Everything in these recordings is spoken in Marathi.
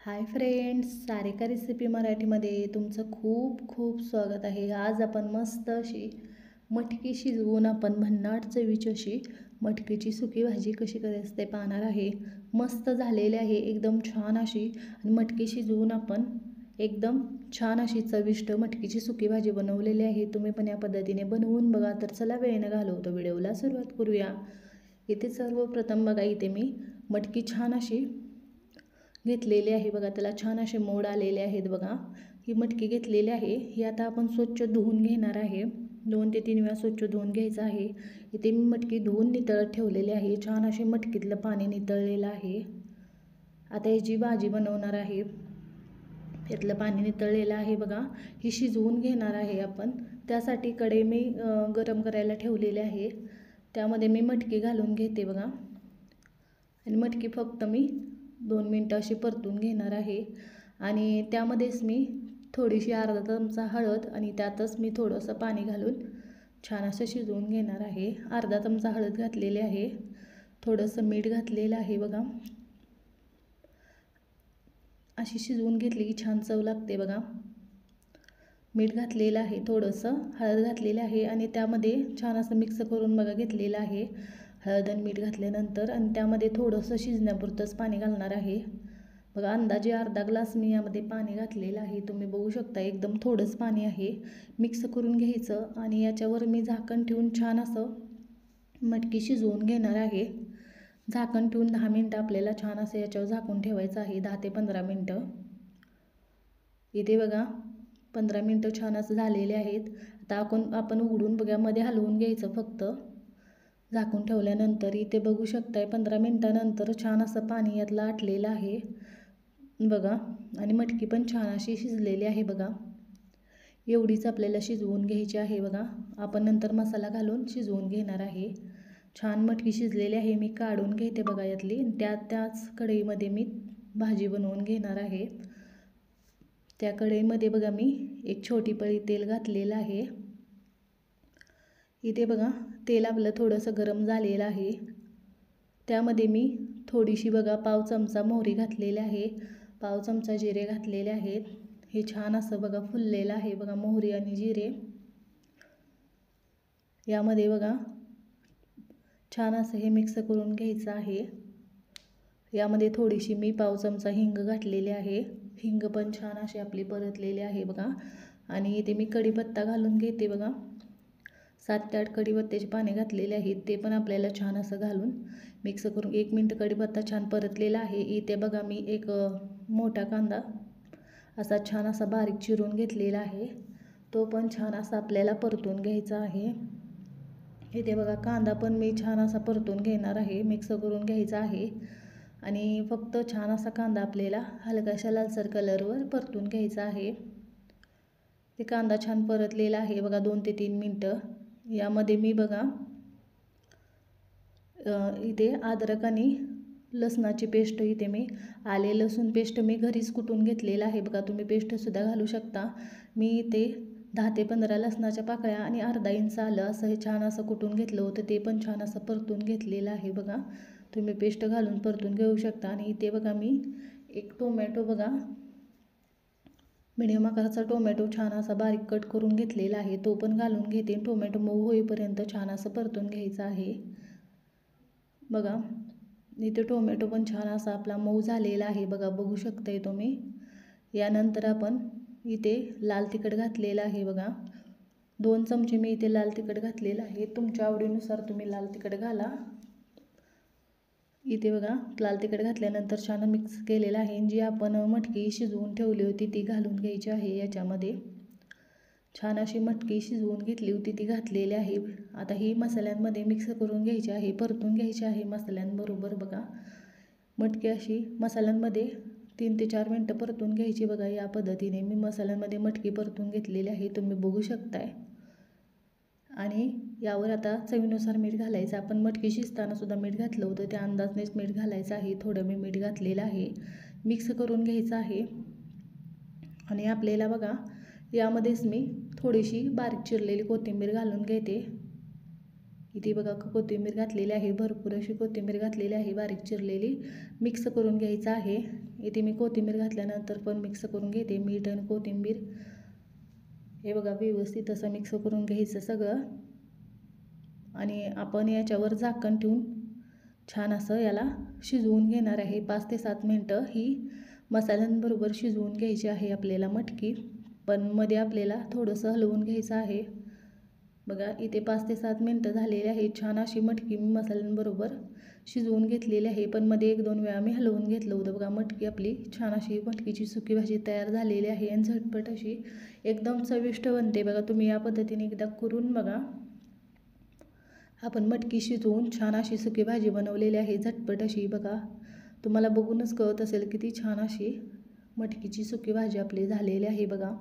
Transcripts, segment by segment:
हाय फ्रेंड्स, सारिका रेसिपी मराठीमध्ये तुमचं खूप खूप स्वागत आहे. आज आपण मस्त अशी मटकी शिजवून आपण भन्नाट चवीची अशी मटकीची सुकी भाजी कशी करायची ते पाहणार आहे. मस्त झालेली आहे, एकदम छान अशी. आणि मटकी शिजवून आपण एकदम छान अशी चविष्ट मटकीची सुकी भाजी बनवलेली आहे. तुम्ही पण या पद्धतीने बनवून बघा. तर चला वेळ न घालवता व्हिडिओला सुरुवात करूया. इथे सर्वप्रथम बघा, इथे मी मटकी छान अशी घेतलेली आहे बघा. त्याला छान असे मोड आलेले आहेत बघा. ही मटकी घेतलेली आहे. ही आता आपण स्वच्छ धुवून घेणार आहे. 2 ते 3 वेळा स्वच्छ धुवून घ्यायचं आहे. इथे मी मटकी धुवून नितळत ठेवलेली आहे. छान असे मटकीतलं पाणी नितळलेलं आहे. आता ह्याची भाजी बनवणार आहे. त्यातलं पाणी नितळलेलं आहे बघा. ही शिजवून घेणार आहे आपण. त्यासाठी कढई मी गरम करायला ठेवलेली आहे. त्यामध्ये मी मटकी घालून घेते बघा. आणि मटकी फक्त मी 2 मिनटं अशी परतून घेणार आहे. आणि त्यामध्येच मी थोडीशी अर्धा चमचा हळद आणि त्यातच मी थोडंसं पाणी घालून छान असं शिजवून घेणार आहे. अर्धा चमचा हळद घातलेली आहे. थोडंसं मीठ घातलेलं आहे बघा. अशी शिजवून घेतली की छान चव लागते बघा. मीठ घातलेलं आहे, थोडंसं हळद घातलेलं आहे आणि त्यामध्ये छान असं मिक्स करून बघा घेतलेलं आहे. हळद आणि मीठ घातल्यानंतर आणि त्यामध्ये थोडंसं शिजण्यापुरतंच पाणी घालणार आहे बघा. अंदाजे अर्धा ग्लास मी यामध्ये पाणी घातलेलं आहे. तुम्ही बघू शकता एकदम थोडंच पाणी आहे. मिक्स करून घ्यायचं आणि याच्यावर मी झाकण ठेवून छान असं मटकी शिजवून घेणार आहे. झाकण ठेवून 10 मिनटं आपल्याला छान असं याच्यावर झाकून ठेवायचं आहे. 10 ते 15 मिनटं. इथे बघा 15 मिनटं छान असं झालेले आहेत. आता आपण उघडून बघा, मध्ये हलवून घ्यायचं फक्त झाकून ठेवल्यानंतर. इथे बघू शकताय 15 मिनटानंतर छान असं पाणी यातलं आटलेलं आहे बघा. आणि मटकी पण छान अशी शिजलेली आहे बघा. एवढीच आपल्याला शिजवून घ्यायची आहे बघा. आपण नंतर मसाला घालून शिजवून घेणार आहे. छान मटकी शिजलेली आहे. मी काढून घेते बघा यातली. त्याच कढईमध्ये मी भाजी बनवून घेणार आहे. त्या कढईमध्ये बघा मी एक छोटी पळी तेल घातलेलं आहे. इथे बघा तेल आपलं थोडंसं गरम झालेलं आहे. त्यामध्ये मी थोडीशी बघा पाव चमचा मोहरी घातलेली आहे. पाव चमचा जिरे घातलेले आहेत. हे छान असं बघा फुललेलं आहे बघा मोहरी आणि जिरे. यामध्ये बघा छान असं हे मिक्स करून घ्यायचं आहे. यामध्ये थोडीशी मी पाव चमचा हिंग घातलेली आहे. हिंग पण छान अशी आपली परतलेली आहे बघा. आणि इथे मी कढीपत्ता घालून घेते बघा. 7 ते 8 कढीपत्त्याचे पाने घातलेले आहेत. ते पण आपल्याला छान असं घालून मिक्स करून 1 मिनिट कढीपत्ता छान परतलेला आहे. इथे बघा मी एक मोठा कांदा असा छान असा बारीक चिरून घेतलेला आहे. तो पण छान असा आपल्याला परतून घ्यायचा आहे. इथे बघा कांदा पण मी छान असा परतून घेणार आहे. मिक्स करून घ्यायचा आहे. आणि फक्त छान असा कांदा आपल्याला हलकाशा लालसर कलरवर परतून घ्यायचा आहे. ते कांदा छान परतलेला आहे बघा 2 ते 3 मिनटं. यामध्ये मी बघा इथे अद्रक आणि लसणाची पेस्ट, इथे मी आले लसूण पेस्ट मी घरीच कुटून घेतलेलं आहे बघा. तुम्ही पेस्टसुद्धा घालू शकता. मी इथे 10 ते 15 लसणाच्या पाकळ्या आणि अर्धा इंच आलं असं हे छान असं कुटून घेतलं होतं. ते पण छान असं परतून घेतलेलं आहे बघा. तुम्ही पेस्ट घालून परतून घेऊ शकता. आणि इथे बघा मी एक टोमॅटो बघा मिडियम आकाराचा टोमॅटो छान असा बारीक कट करून घेतलेला आहे. तो पण घालून घेते. टोमॅटो मऊ होईपर्यंत छान असं परतून घ्यायचं आहे बघा. इथे टोमॅटो पण छान असा आपला मऊ झालेला आहे बघा, बघू शकताय तुम्ही. यानंतर आपण इथे लाल तिखट घातलेलं आहे बघा. 2 चमचे मी इथे लाल तिखट घातलेलं आहे. तुमच्या आवडीनुसार तुम्ही लाल तिखट घाला. इथे बघा लाल तिखट घातल्यानंतर छान मिक्स केलेलं आहे. जी आपण मटकी शिजवून ठेवली होती ती घालून घ्यायची आहे याच्यामध्ये. छान अशी मटकी शिजवून घेतली होती ती घातलेली आहे. आता ही मसाल्यांमध्ये मिक्स करून घ्यायची आहे, परतून घ्यायची आहे मसाल्यांबरोबर बघा. मटकी अशी मसाल्यांमध्ये 3 ते 4 मिनटं परतून घ्यायची बघा. या पद्धतीने मी मसाल्यांमध्ये मटकी परतून घेतलेली आहे, तुम्ही बघू शकताय. आणि यावर आता चवीनुसार मीठ घालायचं. आपण मटकी शिजताना सुद्धा मीठ घातलं होतं, त्या अंदाजनेच मीठ घालायचं आहे. थोडं मी मीठ घातलेलं आहे. मिक्स करून घ्यायचं आहे. आणि आपल्याला बघा यामध्येच मी थोडीशी बारीक चिरलेली कोथिंबीर घालून घेते. इथे बघा कोथिंबीर घातलेली आहे, भरपूर अशी कोथिंबीर घातलेली आहे बारीक चिरलेली. मिक्स करून घ्यायचं आहे. इथे मी कोथिंबीर घातल्यानंतर पण मिक्स करून घेते. मीठ आणि कोथिंबीर हे बघा व्यवस्थित असं मिक्स करून घ्यायचं सगळं. आणि आपण याच्यावर झाकण ठेवून छान असं याला शिजवून घेणार आहे. 5 ते 7 मिनटं ही मसाल्यांबरोबर शिजवून घ्यायची आहे आपल्याला मटकी. पण मध्ये आपल्याला थोडंसं हलवून घ्यायचं आहे. बघा इथे 5 ते 7 मिनटं झालेली आहे. छान अशी मटकी मी मसाल्यांबरोबर शिजवून घेतलेली आहे. पण मध्ये 1-2 वेळा मी हलवून घेतलं होतं. बघा मटकी आपली छान अशी मटकीची सुकी भाजी तयार झालेली आहे आणि झटपट अशी एकदम चविष्ट बनते. बघा तुम्ही या पद्धतीने एकदा करून बघा. आपण मटकी शिजवून छान अशी सुकी भाजी बनवलेली आहे झटपट अशी. बघा तुम्हाला बघूनच कळत असेल किती छान अशी मटकीची सुकी भाजी आपली झालेली आहे. बघा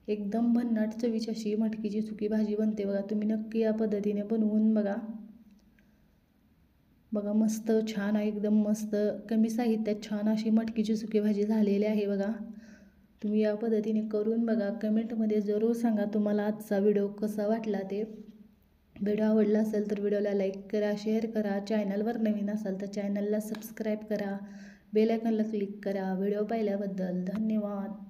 एकदम भन्नाट चवीची अशी मटकीची सुकी भाजी बनते. बघा तुम्ही नक्की या पद्धतीने बनवून बघा. बघा मस्त छान आहे, एकदम मस्त कमी साहित्यात छान अशी मटकीची सुकी भाजी झालेली आहे. बघा तुम्ही या पद्धतीने करून बघा. कमेंटमध्ये जरूर सांगा तुम्हाला आजचा व्हिडिओ कसा वाटला ते. व्हिडिओ आवडला असेल तर व्हिडिओला लाईक करा, शेअर करा. चॅनलवर नवीन असाल तर चॅनलला सबस्क्राईब करा, बेल आयकॉनला क्लिक करा. व्हिडिओ पाहिल्याबद्दल धन्यवाद.